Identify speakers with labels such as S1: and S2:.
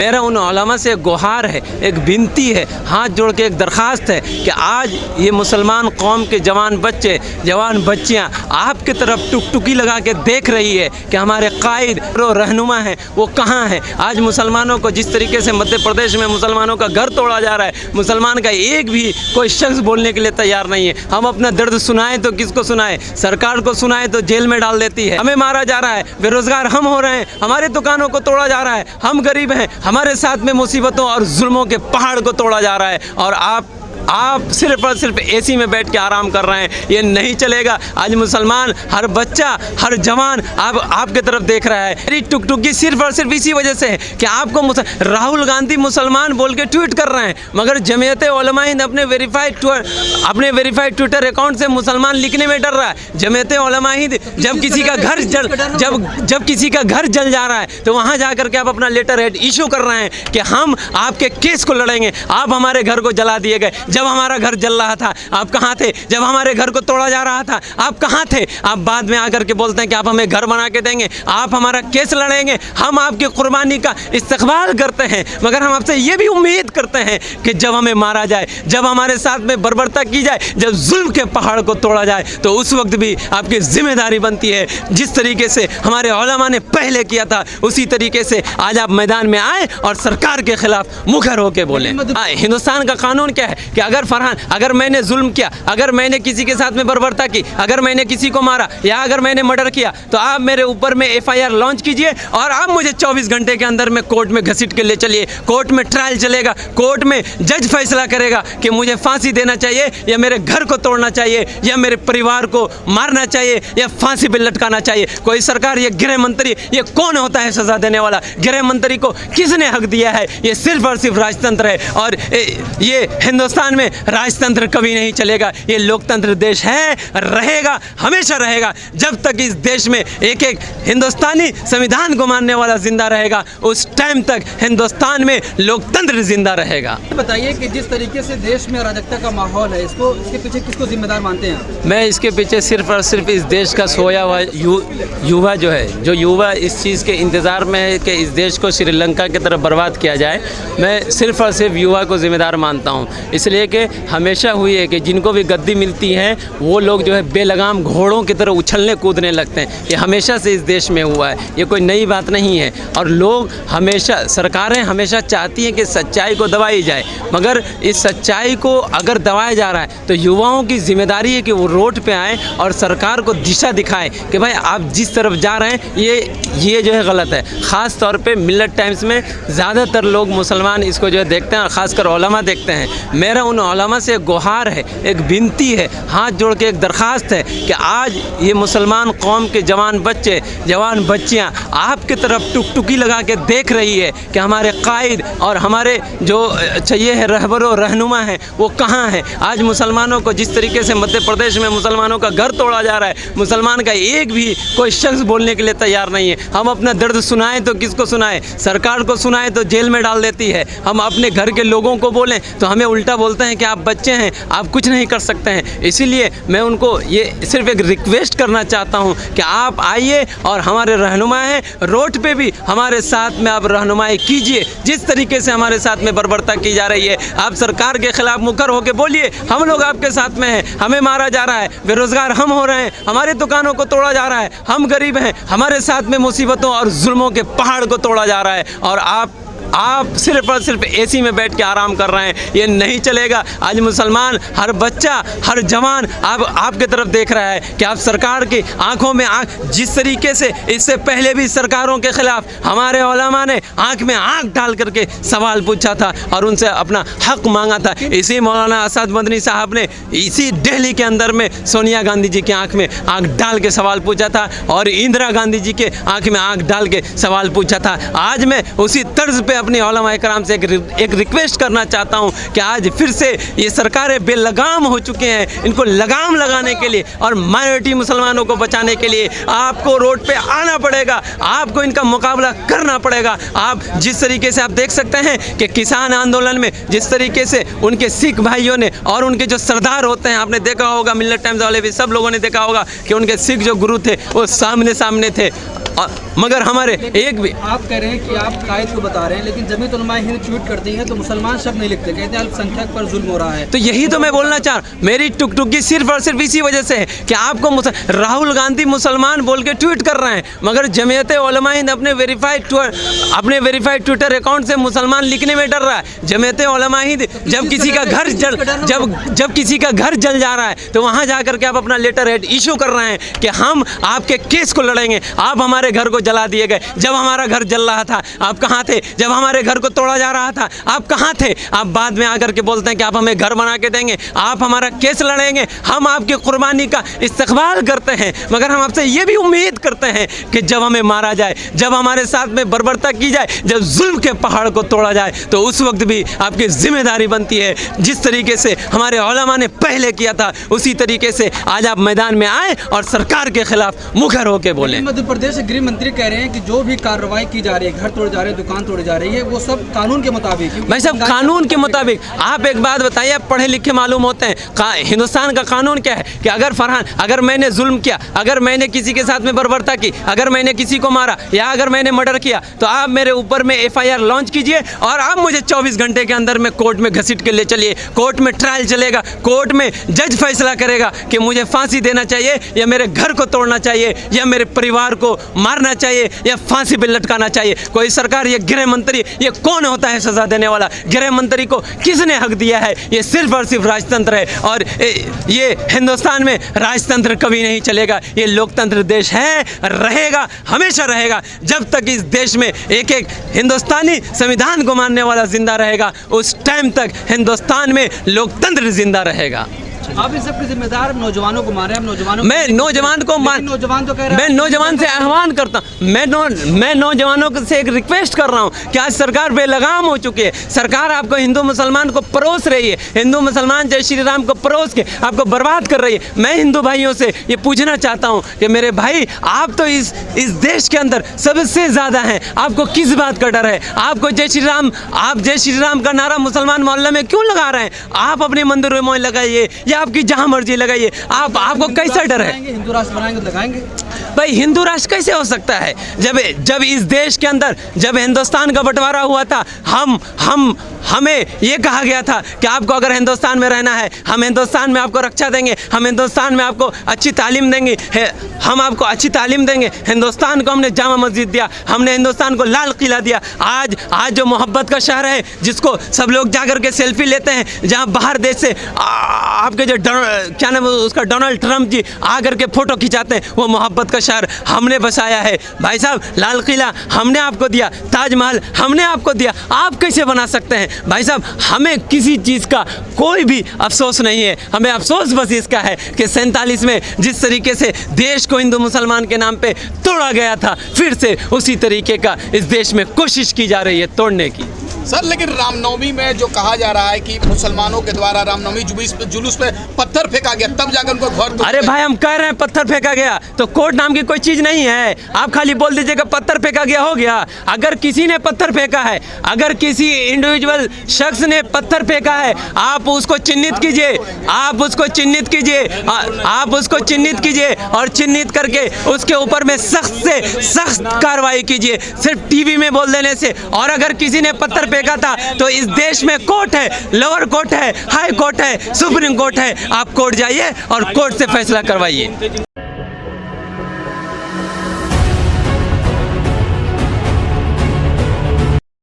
S1: मेरा उन उलमा से एक गुहार है, एक विनती है, हाथ जोड़ के एक दरख्वास्त है कि आज ये मुसलमान कौम के जवान बच्चे, जवान बच्चियां आपकी तरफ टुकटुकी लगा के देख रही है कि हमारे कायद और रहनुमा हैं वो कहाँ हैं। आज मुसलमानों को जिस तरीके से मध्य प्रदेश में मुसलमानों का घर तोड़ा जा रहा है, मुसलमान का एक भी कोई शख्स बोलने के लिए तैयार नहीं है। हम अपना दर्द सुनाएं तो किसको सुनाएं, सरकार को सुनाएं तो जेल में डाल देती है। हमें मारा जा रहा है, बेरोजगार हम हो रहे हैं, हमारे दुकानों को तोड़ा जा रहा है, हम गरीब हैं, हमारे साथ में मुसीबतों और जुल्मों के पहाड़ को तोड़ा जा रहा है और आप सिर्फ और सिर्फ एसी में बैठ के आराम कर रहे हैं। ये नहीं चलेगा। आज मुसलमान, हर बच्चा, हर जवान आपके तरफ देख रहा है। मेरी टुकटुकी सिर्फ और सिर्फ इसी वजह से है कि आपको राहुल गांधी मुसलमान बोल के ट्वीट कर रहे हैं, मगर जमीयत उलमा हिंद अपने वेरीफाइड ट्विटर अकाउंट से मुसलमान लिखने में डर रहा है। जमीयत उलमा हिंद जब किसी का घर जल जा रहा है तो वहाँ जा करके आप अपना लेटर हेड इशू कर रहे हैं कि हम आपके केस को लड़ेंगे। आप हमारे घर को जला दिए गए, जब हमारा घर जल रहा था आप कहाँ थे? जब हमारे घर को तोड़ा जा रहा था आप कहाँ थे? आप बाद में आकर के बोलते हैं कि आप हमें घर बना के देंगे, आप हमारा केस लड़ेंगे। हम आपकी कुर्बानी का इस्तकबाल करते हैं, मगर हम आपसे ये भी उम्मीद करते हैं कि जब हमें मारा जाए, जब हमारे साथ में बर्बरता की जाए, जब जुल्म के पहाड़ को तोड़ा जाए, तो उस वक्त भी आपकी जिम्मेदारी बनती है। जिस तरीके से हमारे उलमा ने पहले किया था उसी तरीके से आज आप मैदान में आए और सरकार के खिलाफ मुखर होकर बोलें। हिंदुस्तान का कानून क्या है कि अगर मैंने जुल्म किया, अगर मैंने किसी के साथ में बर्बरता की, अगर मैंने किसी को मारा या अगर मैंने मर्डर किया, तो आप मेरे ऊपर में FIR लॉन्च कीजिए और आप मुझे 24 घंटे के अंदर में कोर्ट में घसीट के ले चलिए। कोर्ट में ट्रायल चलेगा, कोर्ट में जज फैसला करेगा कि मुझे फांसी देना चाहिए या मेरे घर को तोड़ना चाहिए या मेरे परिवार को मारना चाहिए या फांसी पर लटकाना चाहिए। कोई सरकार, ये गृह मंत्री, ये कौन होता है सजा देने वाला? गृह मंत्री को किसने हक दिया है? ये सिर्फ और सिर्फ राजतंत्र है और ये हिंदुस्तान में राजतंत्र कभी नहीं चलेगा। ये लोकतंत्र देश है, रहेगा, हमेशा रहेगा। जब तक इस देश में एक एक हिंदुस्तानी संविधान को मानने वाला जिंदा रहेगा, उस टाइम तक हिंदुस्तान में लोकतंत्र जिंदा रहेगा।
S2: बताइए कि जिस तरीके से देश में अराजकता का माहौल है, इसके पीछे किसको जिम्मेदार मानते हैं?
S1: मैं इसके पीछे सिर्फ और सिर्फ इस देश का सोया हुआ युवा जो है, जो युवा इस चीज़ के इंतज़ार में है कि इस देश को श्रीलंका की तरफ बर्बाद किया जाए, मैं सिर्फ और सिर्फ युवा को जिम्मेदार मानता हूँ। इसलिए कि हमेशा हुई है कि जिनको भी गद्दी मिलती है वो लोग जो है बेलगाम घोड़ों की तरह उछलने कूदने लगते हैं। ये हमेशा से इस देश में हुआ है, ये कोई नई बात नहीं है। और लोग हमेशा, सरकारें हमेशा चाहती हैं कि सच्चाई को दबाई जाए, मगर इस सच्चाई को अगर दबाया जा रहा है तो युवाओं की जिम्मेदारी है कि वो रोड पे आएँ और सरकार को दिशा दिखाएं कि भाई आप जिस तरफ जा रहे हैं ये जो है गलत है। ख़ास तौर पे मिल्लत टाइम्स में ज़्यादातर लोग मुसलमान इसको जो है देखते हैं और ख़ासकर उलमा देखते हैं। मेरा उन उलमा से एक गुहार है, एक विनती है, हाथ जोड़ के एक दरख्वास्त है कि आज ये मुसलमान कौम के जवान बच्चे, जवान बच्चियां आपकी तरफ टुकटुकी लगा के देख रही है कि हमारे कायद और हमारे जो चाहिए है रहबर और रहनुमा हैं वो कहाँ हैं। आज मुसलमानों को जिस तरीके से मध्य प्रदेश में मुसलमानों का घर तोड़ा जा रहा है, मुसलमान का एक भी कोई शख्स बोलने के लिए तैयार नहीं है। हम अपना दर्द सुनाएं तो किसको सुनाएं, सरकार को सुनाएं तो जेल में डाल देती है। हम अपने घर के लोगों को बोलें तो हमें उल्टा बोलते हैं कि आप बच्चे हैं, आप कुछ नहीं कर सकते हैं। इसीलिए मैं उनको ये सिर्फ एक रिक्वेस्ट करना चाहता हूं कि आप आइए और हमारे रहनुमा हैं, रोड पे भी हमारे साथ में आप रहनुमाई कीजिए। जिस तरीके से हमारे साथ में बर्बरता की जा रही है, आप सरकार के खिलाफ मुखर होकर बोलिए, हम लोग आपके साथ में हैं। हमें मारा जा रहा है, बेरोजगार हम हो रहे हैं, हमारे दुकानों को तोड़ा जा रहा है, हम गरीब हैं, हमारे साथ में मुसीबतों और जुल्मों के पहाड़ को तोड़ा जा रहा है और आप सिर्फ और सिर्फ एसी में बैठ के आराम कर रहे हैं। ये नहीं चलेगा। आज मुसलमान, हर बच्चा, हर जवान आपके तरफ देख रहा है कि आप सरकार की आंखों में आंख, जिस तरीके से इससे पहले भी सरकारों के खिलाफ हमारे उलमा ने आंख में आंख डाल करके सवाल पूछा था और उनसे अपना हक मांगा था। इसी मौलाना असद मदनी साहब ने इसी दिल्ली के अंदर में सोनिया गांधी जी की आंख में आंख डाल के सवाल पूछा था और इंदिरा गांधी जी के आंख में आंख डाल के सवाल पूछा था। आज मैं उसी तर्ज पे अपने उलमा इकराम से एक रिक्वेस्ट करना चाहता हूं कि आज फिर से ये सरकारें बेलगाम हो चुके हैं। इनको लगाम लगाने के लिए और माइनॉरिटी मुसलमानों को बचाने के लिए आपको रोड पे आना पड़ेगा, आपको इनका मुकाबला करना पड़ेगा। आप जिस तरीके से आप देख सकते हैं कि किसान आंदोलन में जिस तरीके से उनके सिख भाइयों ने और उनके जो सरदार होते हैं, आपने देखा होगा, मिल्लत टाइम्स वाले भी सब लोगों ने देखा होगा कि उनके सिख जो गुरु थे वो सामने सामने थे मगर हमारे एक भी
S2: आप कह रहे हैं कि आप कायद को बता रहे हैं, लेकिन जमीयत उलमा हिंद ट्वीट करती है तो मुसलमान शब्द नहीं लिखते, कहते हैं अल्पसंख्यक पर जुल्म हो रहा है।
S1: तो यही तो मैं बोलना चाह रहा हूँ, मेरी टुकटुकी सिर्फ और सिर्फ इसी वजह से है कि आपको राहुल गांधी मुसलमान बोल के ट्वीट कर रहे हैं, मगर जमीयत उलमा हिंद अपने वेरीफाइड ट्विटर अकाउंट से मुसलमान लिखने में डर रहा है। जमीयत उलमा हिंद जब किसी का घर जब किसी का घर जल जा रहा है तो वहाँ जा करके आप अपना लेटर हेड इशू कर रहे हैं कि हम आपके केस को लड़ेंगे। आप हमारे घर को जला दिए गए, जब हमारा घर जल रहा था आप कहाँ थे? जब हमारे घर को तोड़ा जा रहा था आप कहाँ थे? आप बाद में आकर के बोलते हैं कि आप हमें घर बना के देंगे, आप हमारा केस लड़ेंगे। हम आपकी कुर्बानी का इस्तकबाल करते हैं, मगर हम आपसे ये भी उम्मीद करते हैं कि जब हमें मारा जाए, जब हमारे साथ में बर्बरता की जाए, जब जुल्म के पहाड़ को तोड़ा जाए, तो उस वक्त भी आपकी जिम्मेदारी बनती है जिस तरीके से हमारे उलमा ने पहले किया था उसी तरीके से आज आप मैदान में आए और सरकार के खिलाफ मुखर होकर बोले।
S2: मध्य प्रदेश के गृह मंत्री कह रहे हैं कि जो भी कार्रवाई की जा रही है, घर तोड़े जा रहे हैं, दुकान तोड़ी जा रही है, वो सब कानून के मुताबिक।
S1: भाई साहब कानून के मुताबिक, आप एक बात बताइए, आप पढ़े लिखे मालूम होते हैं, हिंदुस्तान का कानून क्या है कि अगर मैंने जुल्म किया, अगर मैंने किसी के साथ में बर्बरता की, अगर मैंने किसी को मारा या अगर मैंने मर्डर किया तो आप मेरे ऊपर में FIR लॉन्च कीजिए और आप मुझे 24 घंटे के अंदर में कोर्ट में घसीट के ले चलिए। कोर्ट में ट्रायल चलेगा, कोर्ट में जज फैसला करेगा कि मुझे फांसी देना चाहिए या मेरे घर को तोड़ना चाहिए या मेरे परिवार को मारना चाहिए या फांसी पे लटकाना चाहिए। कोई सरकार, ये गृह मंत्री, ये कौन होता है सजा देने वाला? गृह मंत्री को किसने हक दिया है? ये सिर्फ और सिर्फ राजतंत्र है और ये हिंदुस्तान में राजतंत्र कभी नहीं चलेगा। ये लोकतंत्र देश है, रहेगा, हमेशा रहेगा। जब तक इस देश में एक एक हिंदुस्तानी संविधान को मानने वाला जिंदा रहेगा, उस टाइम तक हिंदुस्तान में लोकतंत्र जिंदा रहेगा।
S2: आप इन सबके जिम्मेदार नौजवानों को मारे,
S1: मैं नौजवान को
S2: नौजवान तो कह रहे हैं,
S1: मैं नौजवान से आह्वान करता हूँ, मैं नौजवानों से एक रिक्वेस्ट कर रहा हूँ कि आज सरकार बेलगाम हो चुकी है। सरकार आपको हिंदू मुसलमान को परोस रही है, हिंदू मुसलमान जय श्री राम को परोस के आपको बर्बाद कर रही है। मैं हिंदू भाइयों से ये पूछना चाहता हूँ कि मेरे भाई, आप तो इस देश के अंदर सबसे ज़्यादा हैं, आपको किस बात का डर है? आपको जय श्री राम का नारा मुसलमान मोहल्ले में क्यों लगा रहे हैं? आप अपने मंदिरों में लगाइए या आपकी जहां मर्जी लगाइए, आपको कैसा डर है?
S2: हिंदू राष्ट्र बनाएंगे तो लगाएंगे।
S1: भाई हिंदू राष्ट्र कैसे हो सकता है? जब इस देश के अंदर जब हिंदुस्तान का बंटवारा हुआ था, हमें ये कहा गया था कि आपको अगर हिंदुस्तान में रहना है, हम हिंदुस्तान में आपको रक्षा देंगे, हम हिंदुस्तान में आपको अच्छी तालीम देंगे, हम आपको अच्छी तालीम देंगे। हिंदुस्तान को हमने जामा मस्जिद दिया, हमने हिंदुस्तान को लाल किला दिया। आज जो मोहब्बत का शहर है, जिसको सब लोग जाकर के सेल्फी लेते हैं, जहाँ बाहर देश से आपके जो क्या नाम है उसका, डोनाल्ड ट्रंप जी आकर के फोटो खिंचाते हैं, वो मोहब्बत का शहर हमने बसाया है। भाई साहब, लाल किला हमने आपको दिया, ताजमहल हमने आपको दिया, आप कैसे बना सकते हैं? भाई साहब, हमें किसी चीज़ का कोई भी अफसोस नहीं है। हमें अफसोस बस इसका है कि 47 में जिस तरीके से देश को हिंदू मुसलमान के नाम पे तोड़ा गया था, फिर से उसी तरीके का इस देश में कोशिश की जा रही है तोड़ने की।
S3: सर, लेकिन रामनवमी में जो कहा जा रहा है कि मुसलमानों के द्वारा रामनवमी जुलूस पे पत्थर फेंका गया, तब जाकर उनको घर।
S1: अरे भाई, हम कह रहे हैं पत्थर फेंका गया, तो कोर्ट नाम की कोई चीज़ नहीं है। आप खाली बोल दीजिएगा पत्थर फेंका गया, हो गया। अगर किसी ने पत्थर फेंका है, अगर किसी इंडिविजुअल शख्स ने पत्थर फेंका है, आप उसको चिन्हित कीजिए, आप उसको चिन्हित कीजिए और चिन्हित करके उसके ऊपर में सख्त से सख्त कार्रवाई कीजिए, सिर्फ टीवी में बोल देने से। और अगर किसी ने पत्थर फेंका था तो इस देश में कोर्ट है, लोअर कोर्ट है, हाई कोर्ट है, सुप्रीम कोर्ट है। आप कोर्ट जाइए और कोर्ट से फैसला करवाइए।